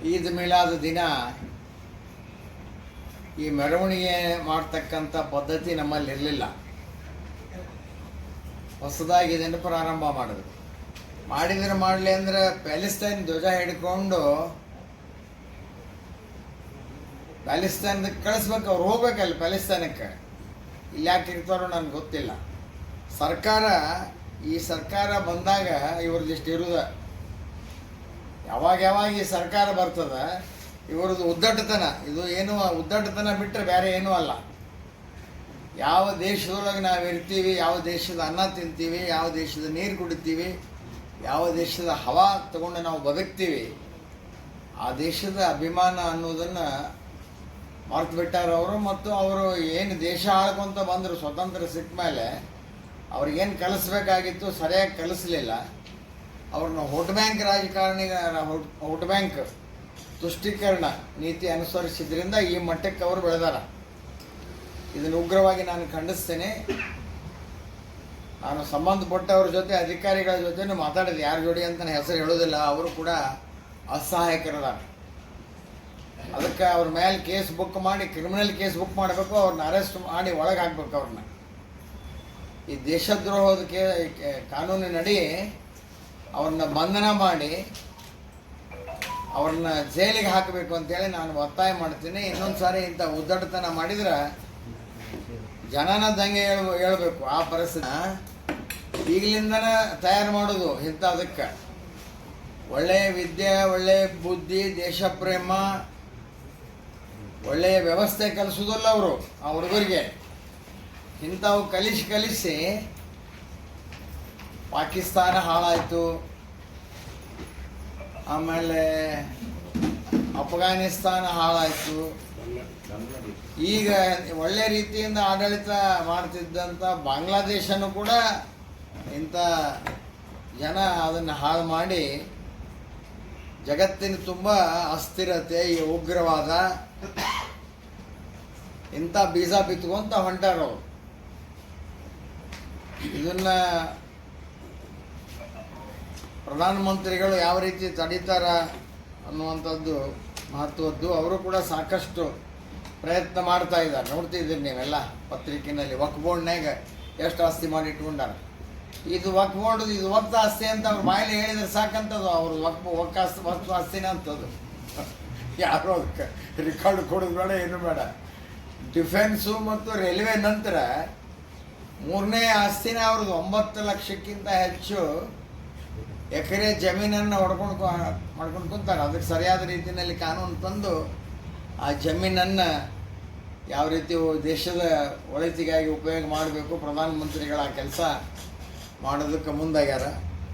ಈದ್ ಮಿಲಾದ್ ದಿನ ಈ ಮೆರವಣಿಗೆ ಮಾಡ್ತಕ್ಕಂಥ ಪದ್ಧತಿ ನಮ್ಮಲ್ಲಿ ಇರಲಿಲ್ಲ. ಹೊಸದಾಗಿ ಇದನ್ನು ಪ್ರಾರಂಭ ಮಾಡಿದ್ರು. ಮಾಡಿದ್ರೆ ಮಾಡಲಿ ಅಂದರೆ ಪ್ಯಾಲೆಸ್ತೈನ್ ಧ್ವಜ ಹಿಡ್ಕೊಂಡು ಪ್ಯಾಲೆಸ್ತೈನಕ್ಕೆ ಕಳಿಸ್ಬೇಕು. ಅವ್ರು ಹೋಗ್ಬೇಕಲ್ಲ ಪ್ಯಾಲೆಸ್ತೈನಕ್ಕೆ. ಇಲ್ಲಿ ಯಾಕೆ ಇರ್ತಾರೋ ನನಗೆ ಗೊತ್ತಿಲ್ಲ. ಈ ಸರ್ಕಾರ ಬಂದಾಗ ಇವ್ರದ್ದಿಷ್ಟು ಇರುದ. ಯಾವಾಗ ಈ ಸರ್ಕಾರ ಬರ್ತದ ಇವ್ರದ್ದು ಉದ್ದಟತನ. ಇದು ಏನು ಉದ್ದಟತನ ಬಿಟ್ಟರೆ ಬೇರೆ ಏನೂ ಅಲ್ಲ. ಯಾವ ದೇಶದೊಳಗೆ ನಾವು ಇರ್ತೀವಿ, ಯಾವ ದೇಶದ ಅನ್ನ ತಿಂತೀವಿ, ಯಾವ ದೇಶದ ನೀರು ಕುಡಿತೀವಿ, ಯಾವ ದೇಶದ ಹವಾ ತಗೊಂಡು ನಾವು ಬದುಕ್ತೀವಿ, ಆ ದೇಶದ ಅಭಿಮಾನ ಅನ್ನೋದನ್ನು ಮರ್ತು ಬಿಟ್ಟಾರ ಅವರು. ಮತ್ತು ಅವರು ಏನು ದೇಶ ಆಳ್ಕೊಂತ ಬಂದರು ಸ್ವತಂತ್ರ ಸಿಕ್ಕ ಮೇಲೆ ಅವ್ರಿಗೇನು ಕಲಿಸ್ಬೇಕಾಗಿತ್ತು ಸರಿಯಾಗಿ ಕಲಿಸ್ಲಿಲ್ಲ. ಅವ್ರನ್ನ ವೋಟ್ ಬ್ಯಾಂಕ್ ವೋಟ್ ಬ್ಯಾಂಕ್ ತುಷ್ಟೀಕರಣ ನೀತಿ ಅನುಸರಿಸಿದ್ರಿಂದ ಈ ಮಟ್ಟಕ್ಕೆ ಅವರು ಬೆಳೆದಾರ. ಇದನ್ನು ಉಗ್ರವಾಗಿ ನಾನು ಖಂಡಿಸ್ತೇನೆ. ನಾನು ಸಂಬಂಧಪಟ್ಟವ್ರ ಜೊತೆ ಅಧಿಕಾರಿಗಳ ಜೊತೆ ಮಾತಾಡಿದೆ. ಯಾರ ಜೋಡಿ ಅಂತ ಹೆಸರು ಹೇಳೋದಿಲ್ಲ. ಅವರು ಕೂಡ ಅಸಹಾಯಕರದ. ಅದಕ್ಕೆ ಅವ್ರ ಮೇಲೆ ಕೇಸ್ ಬುಕ್ ಮಾಡಿ, ಕ್ರಿಮಿನಲ್ ಕೇಸ್ ಬುಕ್ ಮಾಡಬೇಕು. ಅವ್ರನ್ನ ಅರೆಸ್ಟ್ ಮಾಡಿ ಒಳಗೆ ಹಾಕ್ಬೇಕು. ಅವ್ರನ್ನ ಈ ದೇಶದ್ರೋಹದ ಕಾನೂನಿನಡಿ ಅವ್ರನ್ನ ಬಂಧನ ಮಾಡಿ ಅವ್ರನ್ನ ಜೈಲಿಗೆ ಹಾಕಬೇಕು ಅಂತೇಳಿ ನಾನು ಒತ್ತಾಯ ಮಾಡ್ತೀನಿ. ಇನ್ನೊಂದು ಸಾರಿ ಇಂಥ ಉದ್ದಟತನ ಮಾಡಿದ್ರೆ ಜನನ ದಂಗೆ ಹೇಳ್ಬೇಕು. ಆ ಪರಿಸ್ಥಿತಿ ಈಗಲಿಂದನೇ ತಯಾರು ಮಾಡೋದು ಇಂಥದಕ್ಕೆ. ಒಳ್ಳೆಯ ವಿದ್ಯೆ, ಒಳ್ಳೆಯ ಬುದ್ಧಿ, ದೇಶ ಪ್ರೇಮ, ಒಳ್ಳೆಯ ವ್ಯವಸ್ಥೆ ಕಲಿಸೋದಲ್ಲ ಅವರು ಆ ಹುಡುಗರಿಗೆ. ಇಂಥವು ಕಲಿಸಿ ಪಾಕಿಸ್ತಾನ ಹಾಳಾಯಿತು, ಆಮೇಲೆ ಅಫ್ಘಾನಿಸ್ತಾನ ಹಾಳಾಯಿತು. ಈಗ ಒಳ್ಳೆ ರೀತಿಯಿಂದ ಆಡಳಿತ ಮಾಡ್ತಿದ್ದಂಥ ಬಾಂಗ್ಲಾದೇಶನೂ ಕೂಡ ಇಂಥ ಜನ ಅದನ್ನು ಹಾಳು ಮಾಡಿ ಜಗತ್ತಿನ ತುಂಬ ಅಸ್ಥಿರತೆ, ಈ ಉಗ್ರವಾದ ಇಂಥ ಬೀಜ ಬಿತ್ಕೊಂತ ಹೊಂಟಾರವರು. ಇದನ್ನು ಪ್ರಧಾನಮಂತ್ರಿಗಳು ಯಾವ ರೀತಿ ತಡೀತಾರ ಅನ್ನುವಂಥದ್ದು ಮಹತ್ವದ್ದು. ಅವರು ಕೂಡ ಸಾಕಷ್ಟು ಪ್ರಯತ್ನ ಮಾಡ್ತಾ ಇದ್ದಾರೆ. ನೋಡ್ತಿದ್ದೀರಿ ನೀವೆಲ್ಲ ಪತ್ರಿಕೆಯಲ್ಲಿ. ವಕ್ಫ್ ಬೋರ್ಡ್ನಾಗ ಎಷ್ಟು ಆಸ್ತಿ ಮಾಡಿ ಇಟ್ಕೊಂಡಾರ. ಇದು ವಕ್ಫ್ ಬೋರ್ಡ್, ಇದು ವಕ್ತ ಆಸ್ತಿ ಅಂತ ಅವ್ರ ಬಾಯಲ್ಲಿ ಹೇಳಿದ್ರೆ ಸಾಕಂತದ್ದು. ಅವರು ವಕ್ಫ್ ಆಸ್ತಿನ ಅಂತದ್ದು. ಯಾರು ಅದಕ್ಕೆ ರೆಕಾರ್ಡ್ ಕೊಡೋದು ಬೇಡ, ಏನು ಬೇಡ. ಡಿಫೆನ್ಸು ಮತ್ತು ರೈಲ್ವೆ ನಂತರ ಮೂರನೇ ಆಸ್ತಿನ ಅವ್ರದ್ದು 9 ಲಕ್ಷಕ್ಕಿಂತ ಹೆಚ್ಚು ಎಕರೆ ಜಮೀನನ್ನು ಮಾಡ್ಕೊಂಡು ಕುಂತಾರೆ. ಅದಕ್ಕೆ ಸರಿಯಾದ ರೀತಿಯಲ್ಲಿ ಕಾನೂನು ತಂದು ಆ ಜಮೀನನ್ನು ಯಾವ ರೀತಿ ದೇಶದ ಒಳಿತಿಗಾಗಿ ಉಪಯೋಗ ಮಾಡಬೇಕು ಪ್ರಧಾನಮಂತ್ರಿಗಳ ಕೆಲಸ ಮಾಡೋದಕ್ಕೆ ಮುಂದಾಗ್ಯಾರ.